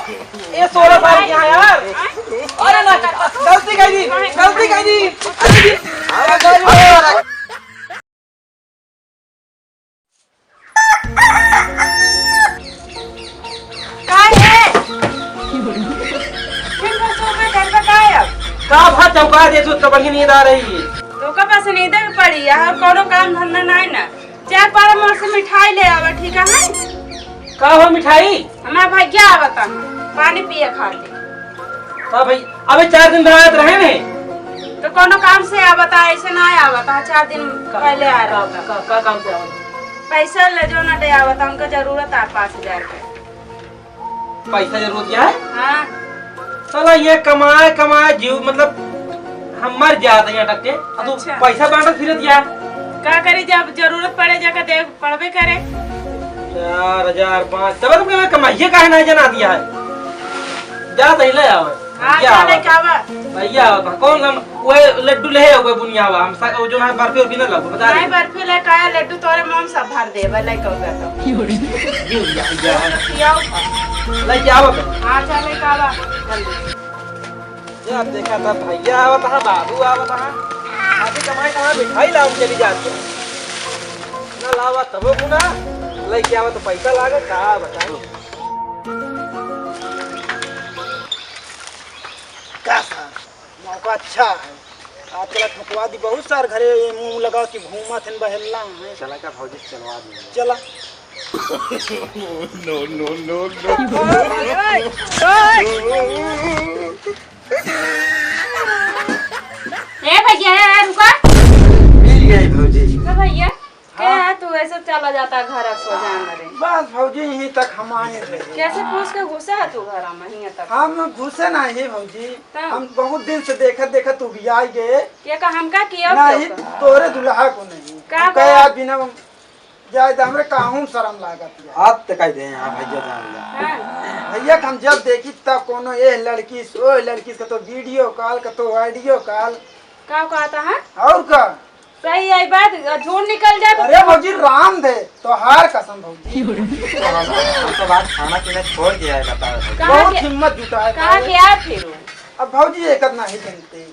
ये 16 साल की है यार। अरे ना गलती कर दी, गलती कर दी। का भात चौका दे तो बढ़िया नींद आ रही है। तो का पास नींद में पड़ी है कोनो काम धंधा नहीं ना। चार पारा मोर से मिठाई ले आवा ठीक है? का हो मिठाई? हमारा भाई क्या आवता पानी पिए खाते। का भाई अबे 4 दिन रात रहे ने तो कोनो काम से आवता ऐसे ना आवता 4 दिन पहले आ रहा था। का काम से आवता? पैसा ले जो ना दे आवता हमको जरूरत है 5000 के। पैसा जरूरत क्या है? हां चलो ये कमाए कमाए जीव मतलब हम मर जाते हैं टक्के। अब तो पैसा बांटत फिरत या का करे जब जरूरत पड़े जाकर दे पड़बे करे। 4000 5 तब तुम मैं कमाइए काहे ना जना दिया है। जा दे ले आओ। हां जा ले कावा भैया कौन हम वो लड्डू ले है वो बुनियावा हम जो है बर्फी और बिना लगो बता नहीं बर्फी ले काया लड्डू तोरे मन सब भर दे ले कहूगा तो ले आओ। हां चले कावा ये आप देखा था भैया आवत है बाबू आवत है आधी कमाई कहां मिठाई लाऊं चली जाती है ना लावा तब गुना ले के आवत तो पैसा लागे का बताओ का मौका अच्छा है आजकल ठुकवा दी बहुत सारे घरे मुंह लगा के घूमा थे बहला है। चला का भौजी चलवा दी चला नो नो नो ए भैया रुका मिल गई भौजी। भैया क्या है तू ऐसे चला जाता घर सो जान रे। बस भौजी यहीं तक हम आए थे। कैसे पूछ के घुसा है तू घर में यहीं तक? हम घुसे नहीं भौजी हम बहुत दिन से देखत तू भी आई गए ये का हम का किया नहीं तोरे दुल्हा को नहीं का कहे आज बिना जाए तो हमरे काहू शर्म लागत है। आप तक दे यहां भैया जान भैया हम जब देखी तब कोनो ये लड़की ओ लड़की का तो वीडियो कॉल का तो ऑडियो कॉल का कहता है और का सही आई बात झूठ निकल जाए। अरे भौजी राम दे तो हार कसम भौजी तो बात खाना पीना छोड़ के आए बता बहुत हिम्मत जुटाए कहां गया फिर अब भौजी एक नहीं जानते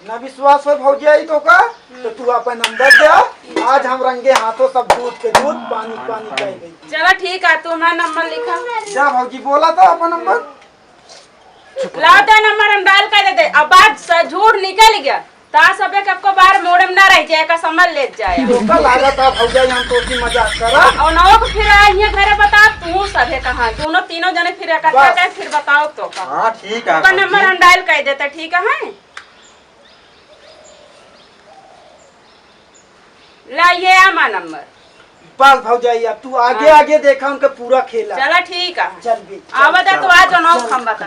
ना विश्वास हो भौजी आई तो का तो तू अपन नंबर दे आज हम रंगे हाथों सब दूध के दूध पानी पानी कह गई। चलो ठीक है तू ना नंबर लिखा जा भौजी बोला था अपन नंबर ला दे नंबर हम डाल कर दे। अब बात झूठ निकल गया ता सबे कब बार मोड़म ना रह जाए का समझ ले जाए तो का लागत है भौजा हम तो की मजाक करा और नौ को फिर आइए घरे बता तू सबे कहां दोनों तीनों जने फिर इकट्ठा जाए फिर बताओ तो का। हां ठीक है का नंबर हम डायल कर देते ठीक है ला ये आमा नंबर बस भौजाई तू आगे आगे देखा उनका पूरा खेला। चला ठीक है चल भी आवा दे तो आज नौ खम बता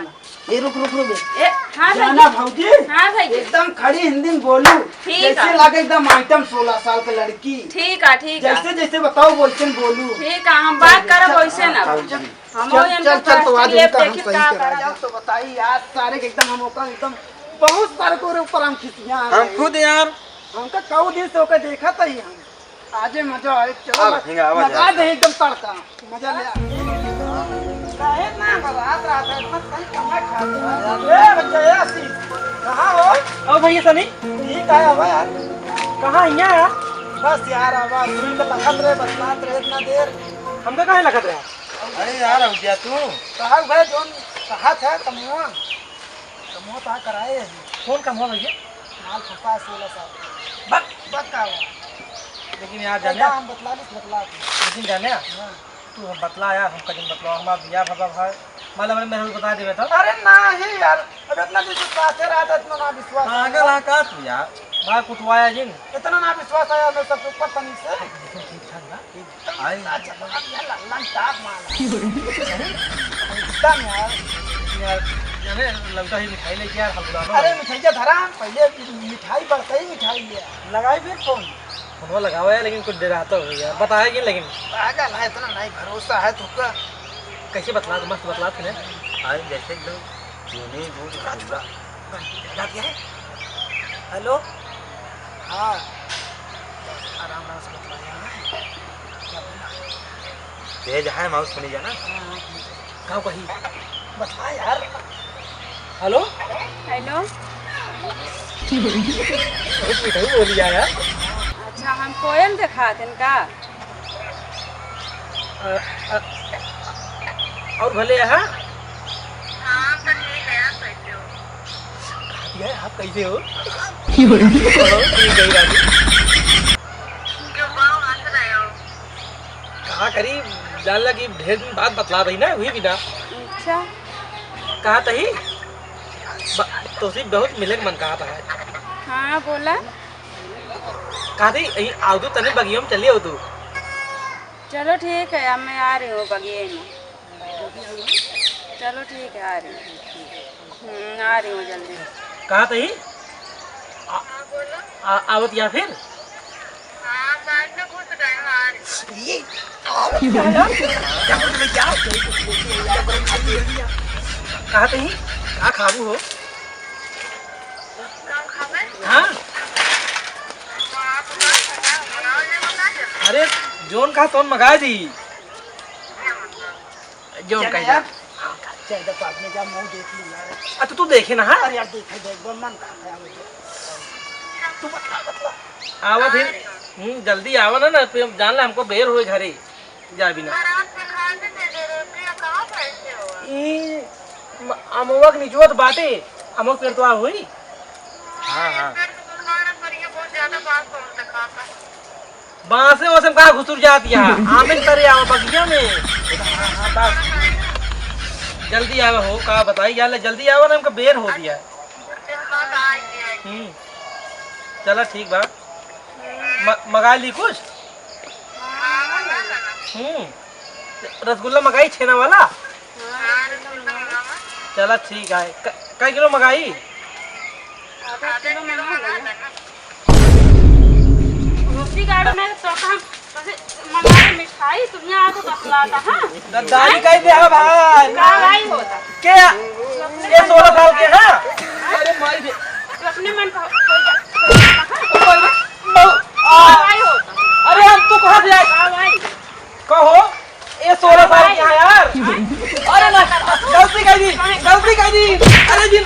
ये रुक ए हां जाना भौजी हां भाई एकदम खड़ी हिंदी में बोलू ठीक जैसे है लगे एकदम आइटम 16 साल की लड़की ठीक है जैसे जैसे बताओ वैसे बोलू ठीक है हम बात करब वैसे ना हम चल चल तो आज इनका हम देखिए सही का करा करा तो बताइए आज सारे के एकदम हम ओका एकदम बहुत सारे को ऊपर हम खिसिया हम खुद यार हमका कऊ दिन से ओका देखा था ही हम आजे मजा आए चलो लगा दे एकदम तड़का मजा ले काहे ना रात रात मत कहीं कमा खा ए बच्चा ए आसी कहां हो ओ भैया सनी ठीक है अब यार कहां यहां बस यार आवाज सुन के लखत रहे बतलात रहे इतना देर हमका काहे लगत रहा? अरे यार अब क्या तू कहा भाई जोन कहा था कमुआ ता कराए कौन काम हुआ भैया? माल फंसा 16 साल बक का लेकिन यार जाने हम बतला लेकिन जाने तू हम बतला यार हम कहीं बतला हमारा बिया बाबा भाई मालूम है मैं बता देबे तो अरे ना ही यार अब इतना दिन से पासे रहा था इतना ना विश्वास पागल है का तू यार भाई कुटवाया जिन इतना ना विश्वास आया मैं सबके ऊपर तनी से ठीक ठाक ना आई लंग टाप मार एकदम यार जाने लगता है मिठाई लेके यार हम बुला अरे मिठाई धरा पहले मिठाई बढ़ता ही मिठाई लिया लगाई फिर फोन फोन लगावा है लेकिन कुछ डराता हो यार बताया कि लेकिन पागल है इतना नहीं भरोसा है तुमका कैसे बतला तो मस्त बतला तूने आज जैसे एकदम चूने दूध खाऊंगा लगा दिया है हेलो हाँ आराम आराम से बतलाया तेज है माउस सुनी जाना गाँव कहीं बता यार। Hello hello. मिठाई बोली यार। अच्छा हम पोएम दिखाते हैं का? और भले यहाँ आप कैसे हो? ठीक है रानी। कहा करी जान लगी ढेर दिन बाद बतला रही ना हुई भी ना। अच्छा कहा तही तो सिर्फ बहुत मिले मन कहा था। हाँ बोला। कहा थी यही आओ तू तने बगियों में चली हो तू। चलो ठीक है अब मैं आ रही हूँ बगिए में। चलो ठीक है आ रही हूँ। आ रही हूँ जल्दी। कहा तही आवत या फिर कहा तही क्या खाबू हो? हाँ अरे जोन का तोन मगा दी जोन का यार। चल दे बाद में जा मुंह देख ली यार। अच्छा तू देखे ना। हाँ अरे यार देख मन खाता है मुझे। तू बता आवा फिर जल्दी आवा ना फिर जान ला हमको बेर हुए घरे जा बिना। अमोक निचुआ तो बाटे अमोक पेड़ तो आ हुई। हाँ हाँ बांसे वैसे कहा घुसुर जाती है आमिन करे आवा बगिया में। जल्दी आवा हो कहा बताई यार जल्दी आवा ना हमको बेर हो दिया। चला ठीक बा मगा ली कुछ। रसगुल्ला मंगाई छेना वाला। चला ठीक है कई किलो मंगाई? रोटी गाड़ो में तो हम मंगाए मिठाई तुम यहाँ आके बतलाता। हाँ दादी कह दे हाँ भाई का भाई होता क्या ये 16 साल के हाँ। अरे माई दे तो अपने मन का भाई होता। अरे हम तू कहाँ से आए? का भाई कहो ये 16 साल के हैं यार। अरे ना गलती कर दी अरे जी